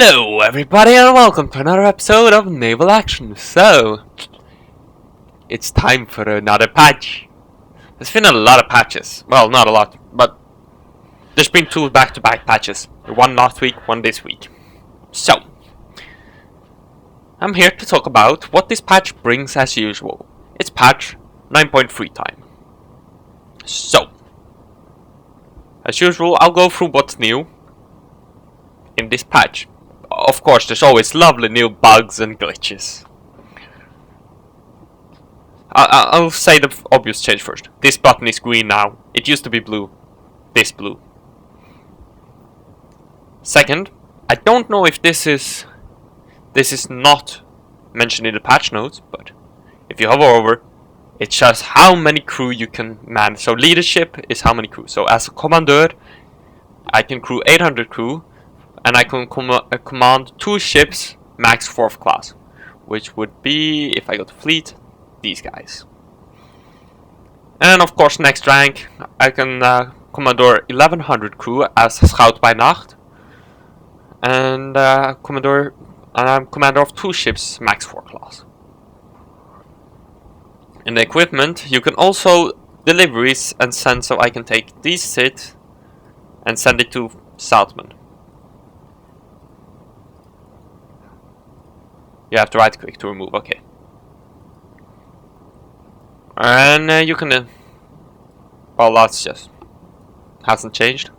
Hello everybody and welcome to another episode of Naval Action. So, it's time for another patch. There's been a lot of patches. Well, not a lot, but there's been two back-to-back patches. One last week, one this week. So, I'm here to talk about what this patch brings as usual. It's patch 9.3 time. So, as usual, I'll go through what's new in this patch. Of course, there's always lovely new bugs and glitches. I'll say the obvious change first. This button is green now. It used to be blue. This blue. Second, I don't know if this is not mentioned in the patch notes, but if you hover over, it shows how many crew you can man. So leadership is how many crew. So as a commander, I can crew 800 crew. And I can command 2 ships, max 4th class. Which would be, if I go to fleet, these guys. And of course, next rank, I can commandor 1100 crew as Scout by Nacht. And I'm commander of 2 ships, max 4 class. In the equipment, you can also deliveries and send, so I can take these sit and send it to Southman. You have to right click to remove, okay. And you can, well, that's just, hasn't changed.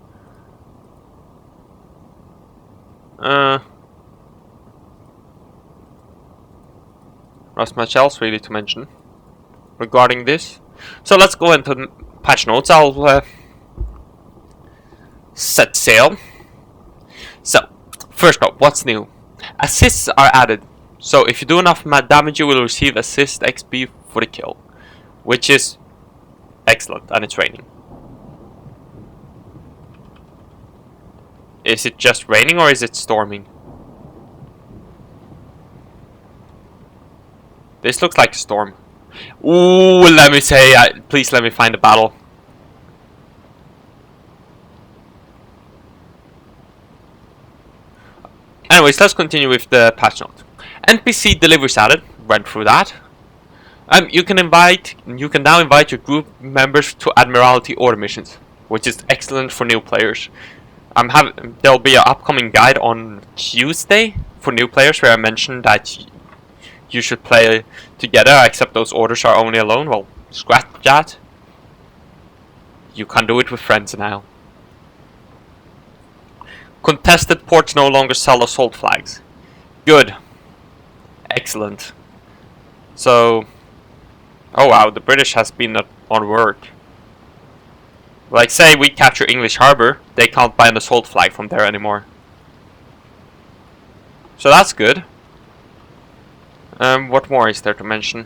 Not much else really to mention regarding this. So let's go into the patch notes. I'll set sail. So, first up, what's new? Assists are added. So if you do enough damage, you will receive assist XP for the kill, which is excellent, and it's raining. Is it just raining or is it storming? This looks like a storm. Ooh, let me say, please let me find a battle. Anyways, let's continue with the patch note. NPC deliveries added. Went through that. You can now invite your group members to Admiralty order missions, which is excellent for new players. There'll be an upcoming guide on Tuesday for new players where I mentioned that you should play together, except those orders are only alone. Well, scratch that. You can do it with friends now. Contested ports no longer sell assault flags. Good. Excellent. So, oh wow, the British has been on work. Like say we capture English Harbour, they can't buy an assault flag from there anymore. So that's good. What more is there to mention?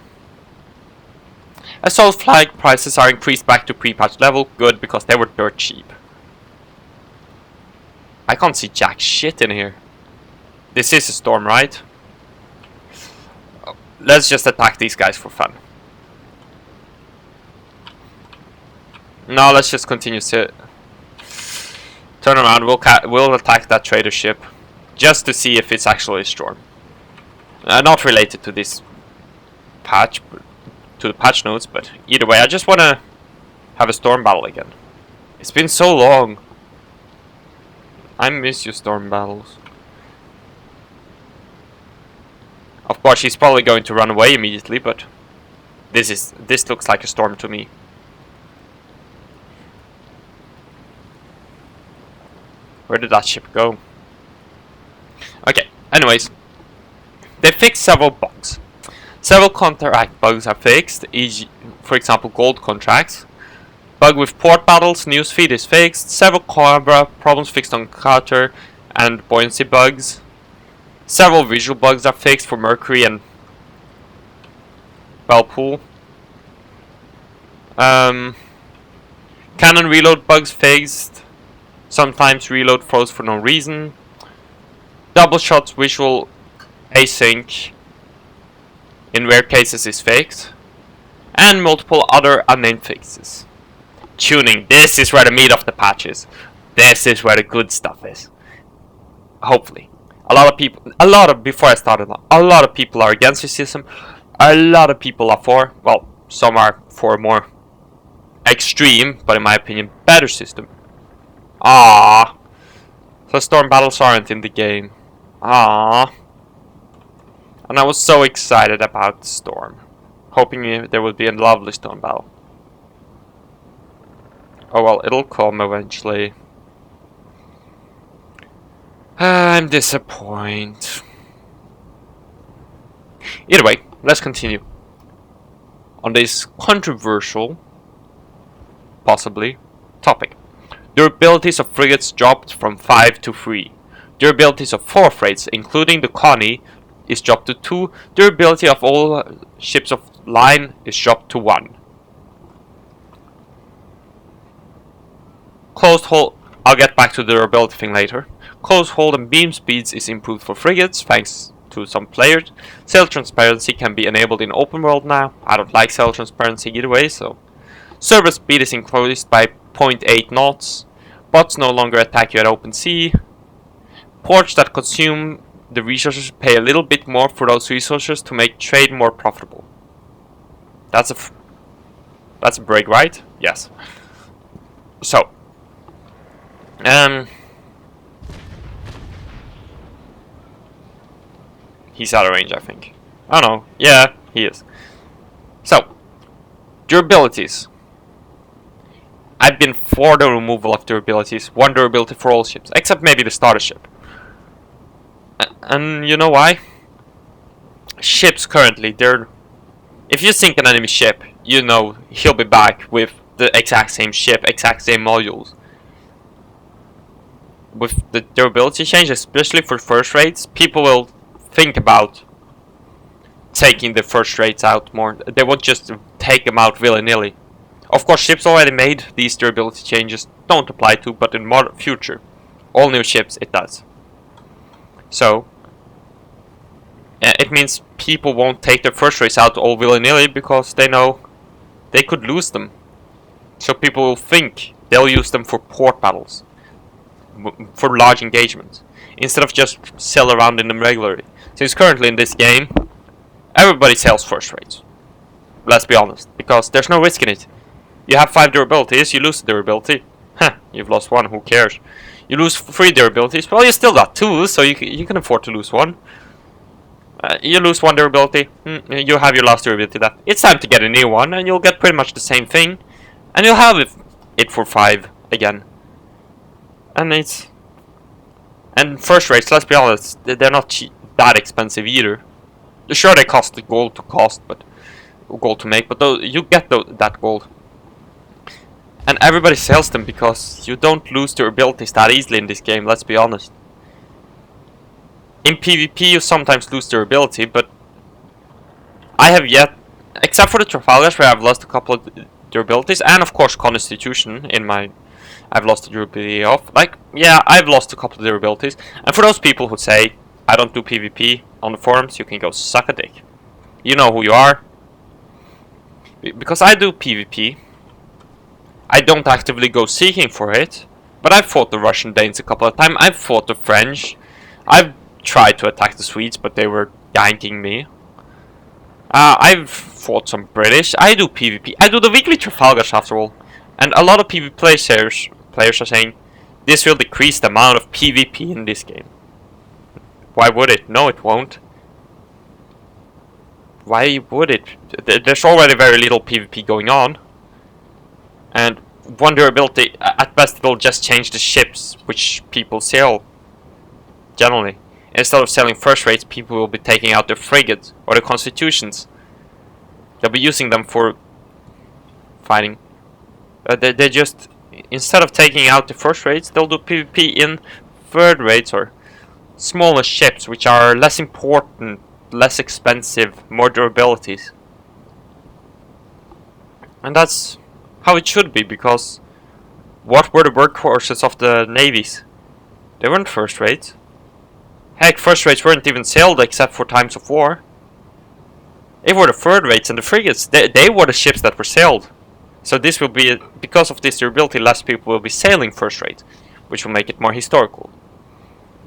Assault flag prices are increased back to pre-patch level. Good, because they were dirt cheap. I can't see jack shit in here. This is a storm, right? Let's just attack these guys for fun. No, let's just continue to turn around. We'll attack that trader ship just to see if it's actually a storm. Not related to this patch, to the patch notes, but either way, I just want to have a storm battle again. It's been so long. I miss you, storm battles. Of course, he's probably going to run away immediately, but this looks like a storm to me. Where did that ship go? Okay, anyways. They fixed several bugs. Several contract bugs are fixed, e.g., for example, gold contracts. Bug with port battles, newsfeed is fixed. Several camera problems fixed on cutter and buoyancy bugs. Several visual bugs are fixed for Mercury and Belpool. Cannon reload bugs fixed. Sometimes reload froze for no reason. Double shots visual async in rare cases is fixed. And multiple other unnamed fixes. Tuning. This is where the meat of the patch is. This is where the good stuff is. Hopefully. before I started, a lot of people are against this system. A lot of people are for. Well, some are for a more extreme, but in my opinion, better system. Ah, so storm battles aren't in the game. Ah, and I was so excited about the storm, hoping there would be a lovely storm battle. Oh well, it'll come eventually. I'm disappointed. Either way, let's continue. On this controversial, possibly, topic. Durabilities of frigates dropped from 5 to 3. Durabilities of 4 frigates, including the Connie, is dropped to 2. Durability of all ships of line is dropped to 1. Closed hold. I'll get back to the durability thing later. Close hold and beam speeds is improved for frigates thanks to some players. Sail transparency can be enabled in open world now. I don't like sail transparency either way, so. Server speed is increased by 0.8 knots. Bots no longer attack you at open sea. Ports that consume the resources pay a little bit more for those resources to make trade more profitable. That's a break, right? Yes. So. He's out of range, I think. Oh no, yeah, he is. So, durabilities. I've been for the removal of durabilities. 1 durability for all ships, except maybe the starter ship. And you know why? Ships currently, they're... If you sink an enemy ship, you know he'll be back with the exact same ship, exact same modules. With the durability change, especially for first rates, people will think about taking the first rates out more. They won't just take them out willy-nilly. Of course, ships already made these durability changes don't apply to, but in modern future, all new ships it does. So, it means people won't take their first rates out all willy-nilly because they know they could lose them. So people will think they'll use them for port battles, for large engagements, instead of just sail around in them regularly. Since currently in this game, everybody sells first rates. Let's be honest, because there's no risk in it. You have 5 durabilities, you lose the durability. Huh, you've lost 1, who cares? You lose 3 durabilities, well you still got 2, so you can afford to lose 1. You lose 1 durability, you have your last durability left. It's time to get a new one, and you'll get pretty much the same thing. And you'll have it for 5 again. And first rates, let's be honest, they're not that expensive either. Sure, they cost the gold to make, but you get that gold. And everybody sells them because you don't lose their abilities that easily in this game, let's be honest. In PvP you sometimes lose their ability, but I have yet, except for the Trafalgars where I've lost a couple of durabilities, and of course Constitution I've lost the durability of. Like, yeah, I've lost a couple of durabilities. And for those people who say, I don't do PvP on the forums, you can go suck a dick. You know who you are. Because I do PvP. I don't actively go seeking for it. But I've fought the Russian Danes a couple of times. I've fought the French. I've tried to attack the Swedes, but they were ganking me. I've fought some British. I do PvP. I do the weekly Trafalgars after all. And a lot of PvP players are saying this will decrease the amount of PvP in this game. Why would it? No, it won't. Why would it? There's already very little PvP going on. And 1 durability, at best, will just change the ships which people sail. Generally. Instead of selling first rates, people will be taking out the frigates or the Constitutions. They'll be using them for fighting. They just, instead of taking out the first rates, they'll do PvP in third rates or smaller ships, which are less important, less expensive, more durabilities. And that's how it should be, because what were the workhorses of the navies? They weren't first rates. Heck, first rates weren't even sailed except for times of war. They were the third rates, and the frigates, they were the ships that were sailed. So this will be, because of this durability, less people will be sailing first rate, which will make it more historical.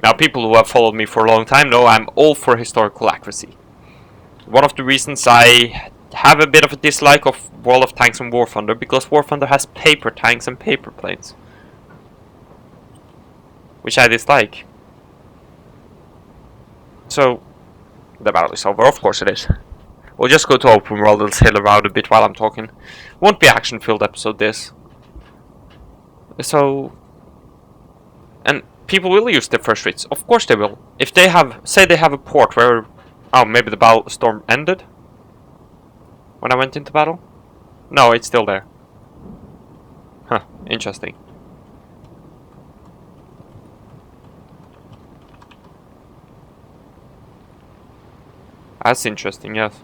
Now, people who have followed me for a long time know I'm all for historical accuracy. One of the reasons I have a bit of a dislike of World of Tanks and War Thunder, because War Thunder has paper tanks and paper planes, which I dislike. So, the battle is over, of course it is. We'll just go to open world and sail around a bit while I'm talking. Won't be action-filled episode this. So, and people will use their first rates. Of course they will. If they have, say they have a port where, oh, maybe the battle storm ended when I went into battle? No, it's still there. Huh, interesting. That's interesting, yes.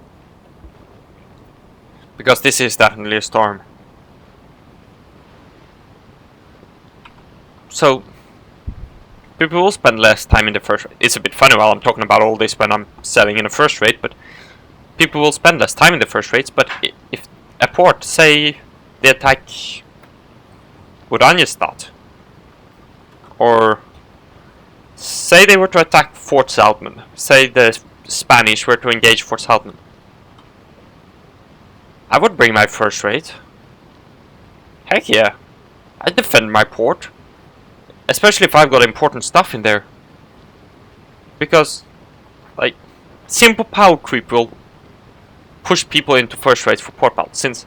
Because this is definitely a storm. So, people will spend less time in the first rate. It's a bit funny while I'm talking about all this when I'm selling in the first rate, but people will spend less time in the first rates. But if a port, say they attack Oranjestad, or say they were to attack Fort Saltman, say the Spanish were to engage Fort Saltman, I would bring my first rate. Heck yeah, I'd defend my port. Especially if I've got important stuff in there. Because, like, simple power creep will push people into first rates for port battles. Since,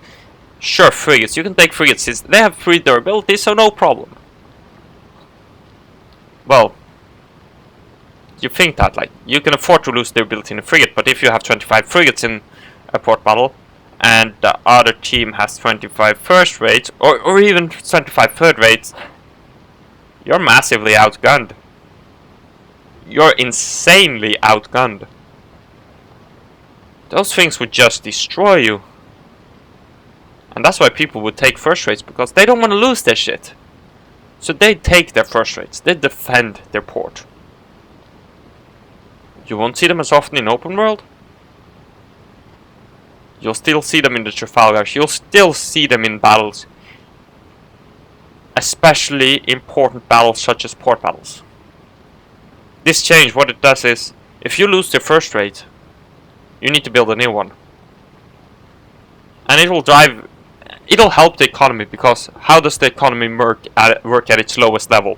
sure, frigates, you can take frigates since they have 3 durability, so no problem. Well, you think that, like, you can afford to lose durability in a frigate, but if you have 25 frigates in a port battle, and the other team has 25 first rates, or even 25 third rates, you're massively outgunned. You're insanely outgunned. Those things would just destroy you. And that's why people would take first rates, because they don't want to lose their shit. So they take their first rates. They defend their port. You won't see them as often in open world. You'll still see them in the Trafalgars. You'll still see them in battles. Especially important battles such as port battles. This change, what it does is, if you lose your first rate, you need to build a new one. And it'll help the economy, because how does the economy work at its lowest level?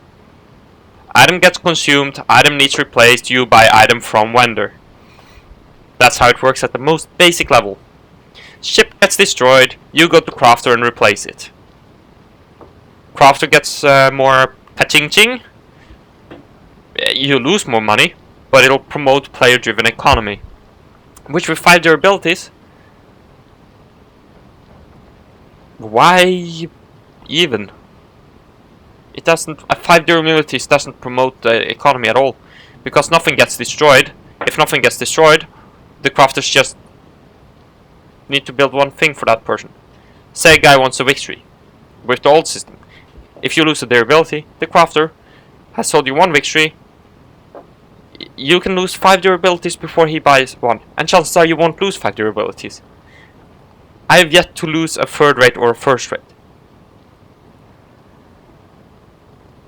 Item gets consumed, item needs replaced, you buy item from vendor. That's how it works at the most basic level. Ship gets destroyed, you go to crafter and replace it. Crafter gets more ka-ching-ching. You lose more money, but it'll promote player-driven economy. Which with 5 durabilities, why even? It doesn't. 5 durabilities doesn't promote the economy at all, because nothing gets destroyed. If nothing gets destroyed, the crafters just need to build one thing for that person. Say a guy wants a victory with the old system. If you lose a durability, the crafter has sold you 1 victory. You can lose 5 durabilities before he buys 1, and chances are you won't lose 5 durabilities. I have yet to lose a third rate or a first rate,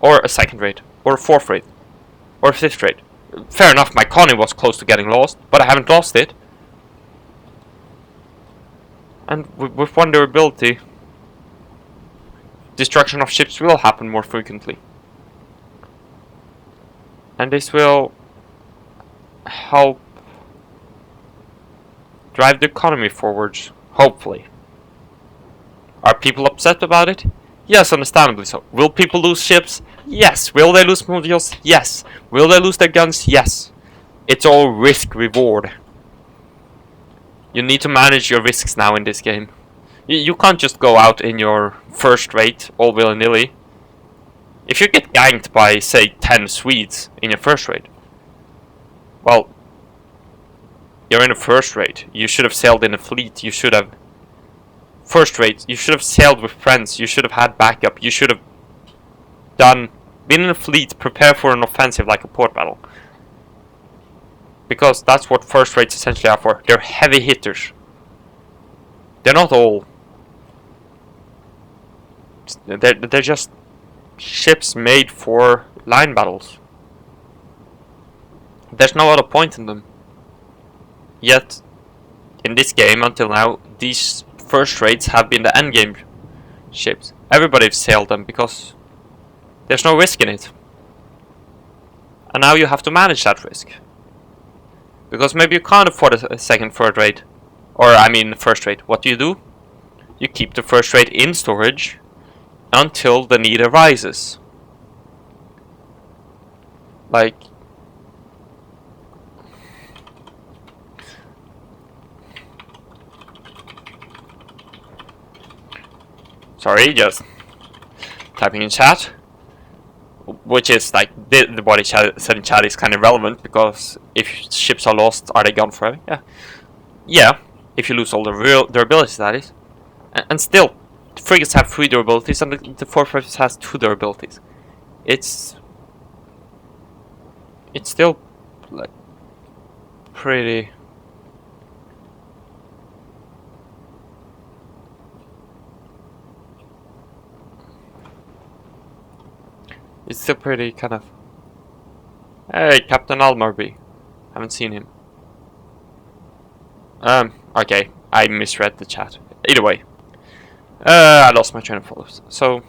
or a second rate, or a fourth rate, or a fifth rate. Fair enough, my Connie was close to getting lost, but I haven't lost it. And with 1 durability, destruction of ships will happen more frequently. And this will help drive the economy forwards, hopefully. Are people upset about it? Yes, understandably so. Will people lose ships? Yes. Will they lose modules? Yes. Will they lose their guns? Yes. It's all risk-reward. You need to manage your risks now in this game. You can't just go out in your first rate all willy-nilly. If you get ganked by, say, 10 Swedes in your first rate, well, you're in a first rate. You should have sailed in a fleet. You should have... First rate, you should have sailed with friends. You should have had backup. You should have been in a fleet, prepare for an offensive like a port battle. Because that's what first rates essentially are for. They're heavy hitters. They're not all... They're just ships made for line battles. There's no other point in them. Yet, in this game, until now, these first rates have been the endgame ships. Everybody's sailed them because there's no risk in it. And now you have to manage that risk. Because maybe you can't afford a second, third rate. Or, I mean, first rate. What do? You keep the first rate in storage until the need arises. Like... Sorry, just typing in chat. Which is like, what he said in chat is kind of relevant, because if ships are lost, are they gone forever? Yeah. Yeah, if you lose all the real durabilities, that is. And still, the frigates have 3 durabilities, and the fortress has 2 durabilities. It's still, like, pretty... It's still pretty kind of... Hey, Captain Almarby. Haven't seen him. Okay. I misread the chat. Either way. I lost my train of thought. So...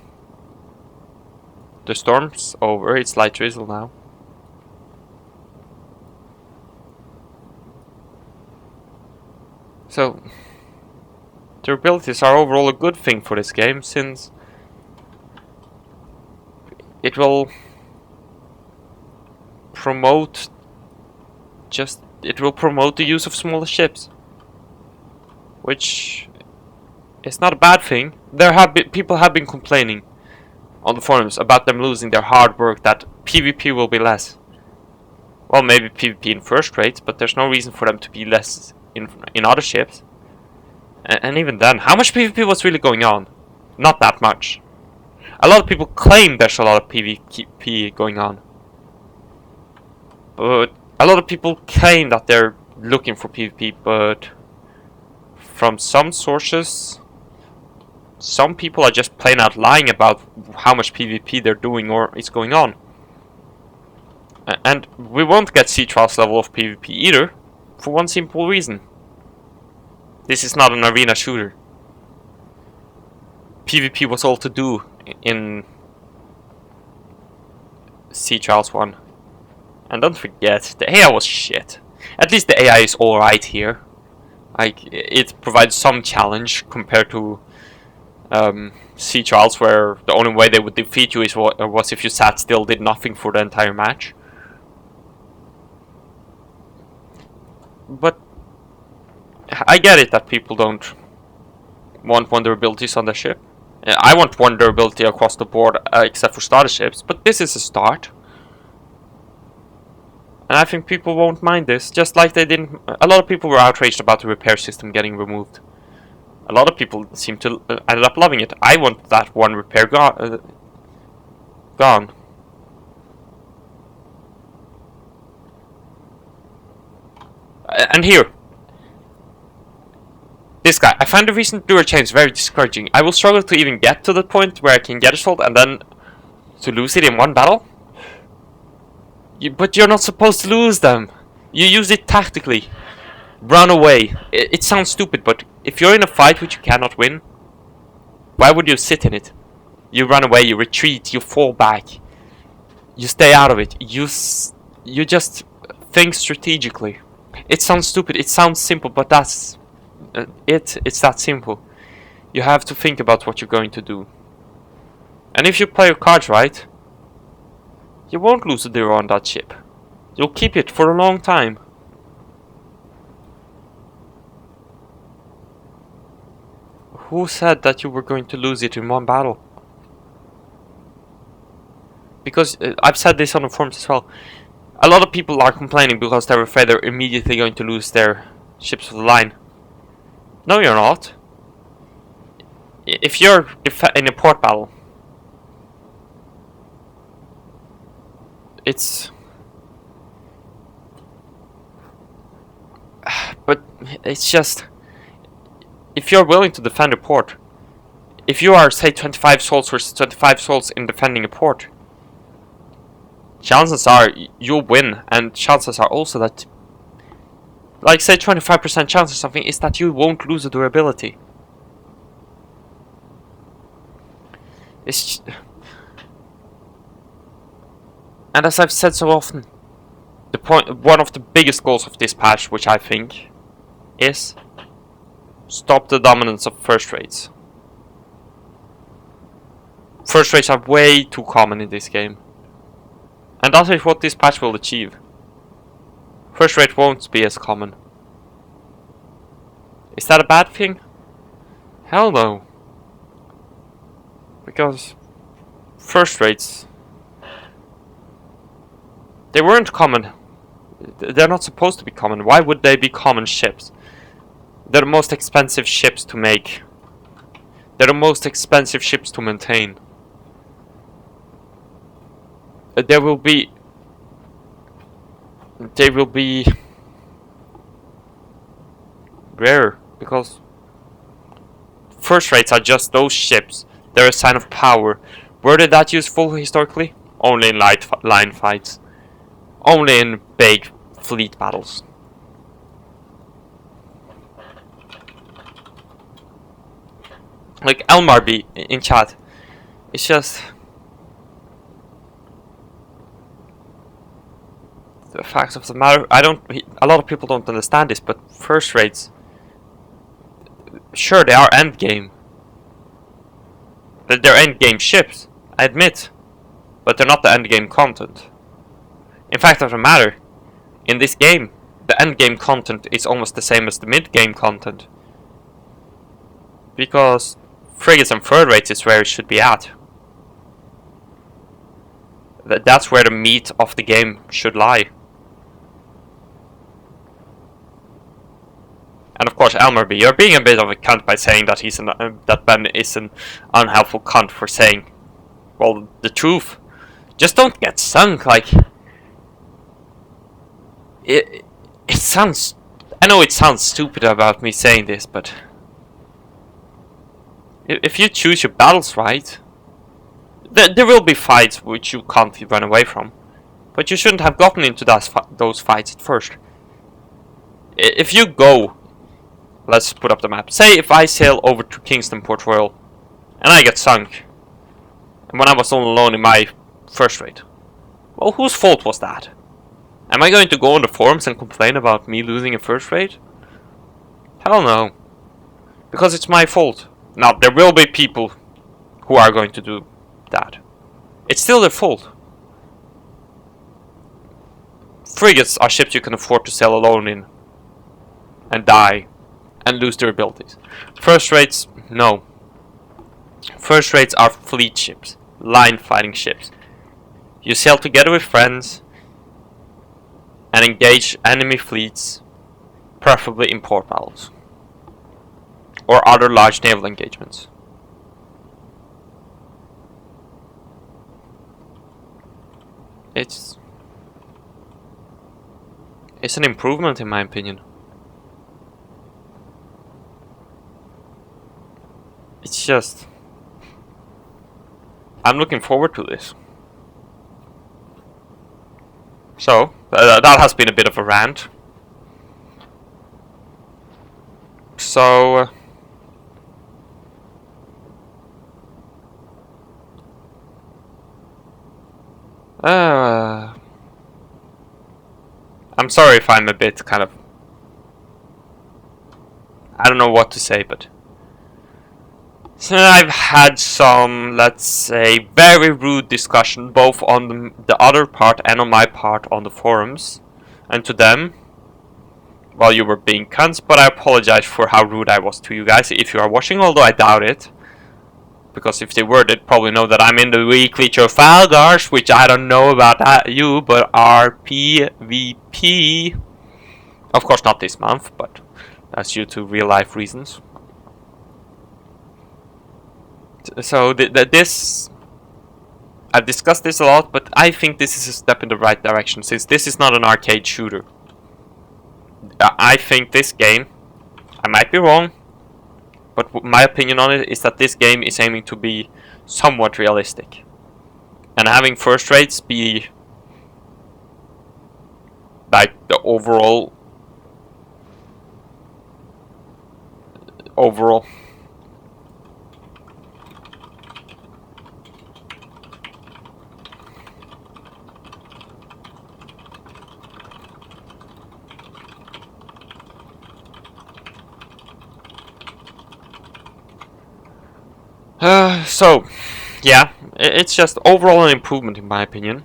The storm's over. It's light drizzle now. So... Durabilities are overall a good thing for this game, since... It will promote the use of smaller ships, which is not a bad thing. People have been complaining on the forums about them losing their hard work, that PvP will be less. Well, maybe PvP in first rates, but there's no reason for them to be less in other ships. And even then, how much PvP was really going on? Not that much. A lot of people claim there's a lot of PvP going on. But a lot of people claim that they're looking for PvP, but from some sources, some people are just plain out lying about how much PvP they're doing or is going on. And we won't get Sea Trials level of PvP either, for one simple reason. This is not an arena shooter. PvP was all to do in Sea Trials 1. And don't forget, the AI was shit. At least the AI is alright here. Like, it provides some challenge compared to Sea Trials, where the only way they would defeat you was if you sat still, did nothing for the entire match. But I get it that people don't want vulnerabilities on their ship. I want one durability across the board, except for starter ships, but this is a start. And I think people won't mind this, just like they didn't... A lot of people were outraged about the repair system getting removed. A lot of people seem to ended up loving it. I want that one repair gone. And here. This guy, I find the recent Dura change very discouraging. I will struggle to even get to the point where I can get a shot and then to lose it in one battle. But you're not supposed to lose them. You use it tactically. Run away. It sounds stupid, but if you're in a fight which you cannot win, why would you sit in it? You run away, you retreat, you fall back. You stay out of it. You just think strategically. It sounds stupid, it sounds simple, but that's... It's that simple. You have to think about what you're going to do. And if you play your cards right, you won't lose a Dura on that ship. You'll keep it for a long time. Who said that you were going to lose it in one battle? Because I've said this on the forums as well. A lot of people are complaining because they're afraid they're immediately going to lose their ships of the line. No, you're not. If you're in a port battle, it's... But it's just... If you're willing to defend a port, if you are, say, 25 souls versus 25 souls in defending a port, chances are you'll win, and chances are also that, like say 25% chance or something, is that you won't lose the durability. And as I've said so often, one of the biggest goals of this patch, which I think, is stop the dominance of first rates. First rates are way too common in this game. And that is what this patch will achieve. First rate won't be as common. Is that a bad thing? Hell no. Because first rates, they weren't common. They're not supposed to be common. Why would they be common ships? They're the most expensive ships to make. They're the most expensive ships to maintain. They will be rare, because first rates are just those ships. They're a sign of power. Were they that useful historically? Only in line fights. Only in big fleet battles. Like LMRB in chat. It's just the facts of the matter. A lot of people don't understand this, but first rates, sure, they are endgame. They're endgame ships, I admit, but they're not the endgame content. In fact, of the matter, in this game, the endgame content is almost the same as the mid-game content, because frigates and third rates is where it should be at. That's where the meat of the game should lie. And of course, Elmerby, you're being a bit of a cunt by saying that that Ben is an unhelpful cunt for saying, well, the truth. Just don't get sunk. Like, it sounds. I know it sounds stupid about me saying this, but if you choose your battles right, there will be fights which you can't run away from, but you shouldn't have gotten into those fights at first. If you go. Let's put up the map. Say if I sail over to Kingston Port Royal and I get sunk, and when I was all alone in my first rate, well, whose fault was that? Am I going to go on the forums and complain about me losing a first rate? Hell no. Because it's my fault. Now, there will be people who are going to do that. It's still their fault. Frigates are ships you can afford to sail alone in and die and lose their abilities. First rates, no. First rates are fleet ships, line fighting ships. You sail together with friends and engage enemy fleets, preferably in port battles or other large naval engagements. It's an improvement in my opinion. It's just, I'm looking forward to this. So, that has been a bit of a rant. So, I'm sorry if I'm a bit kind of, I don't know what to say, but so I've had some, let's say, very rude discussion, both on the other part and on my part on the forums. And to them, well, you were being cunts, but I apologize for how rude I was to you guys, if you are watching, although I doubt it. Because if they were, they'd probably know that I'm in the weekly Trafalgars, which I don't know about you, but RPVP. Of course, not this month, but that's due to real-life reasons. So this, I've discussed this a lot, but I think this is a step in the right direction, since this is not an arcade shooter. I think this game, I might be wrong, but my opinion on it is that this game is aiming to be somewhat realistic. And having first rates be like the overall so yeah, it's just overall an improvement in my opinion.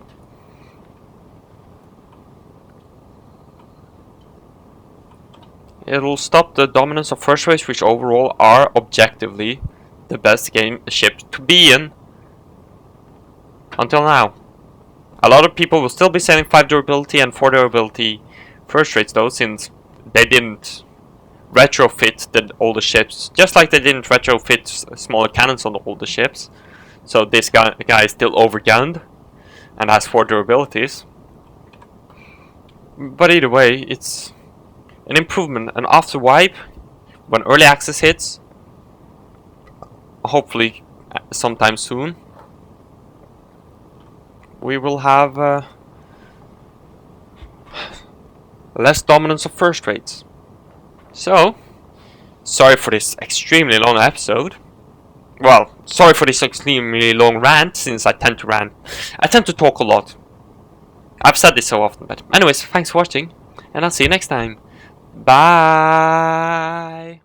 It'll stop the dominance of first rates, which overall are objectively the best game ships to be in until now. A lot of people will still be selling 5 durability and 4 durability first rates though, since they didn't retrofit the older ships, just like they didn't retrofit smaller cannons on the older ships. So this guy is still overgunned and has 4 durabilities. But either way, it's an improvement, and after wipe, when early access hits, hopefully sometime soon, we will have less dominance of first rates. So, sorry for this extremely long episode. Well, sorry for this extremely long rant, since I tend to talk a lot. I've said this so often, but anyways, thanks for watching, and I'll see you next time. Bye!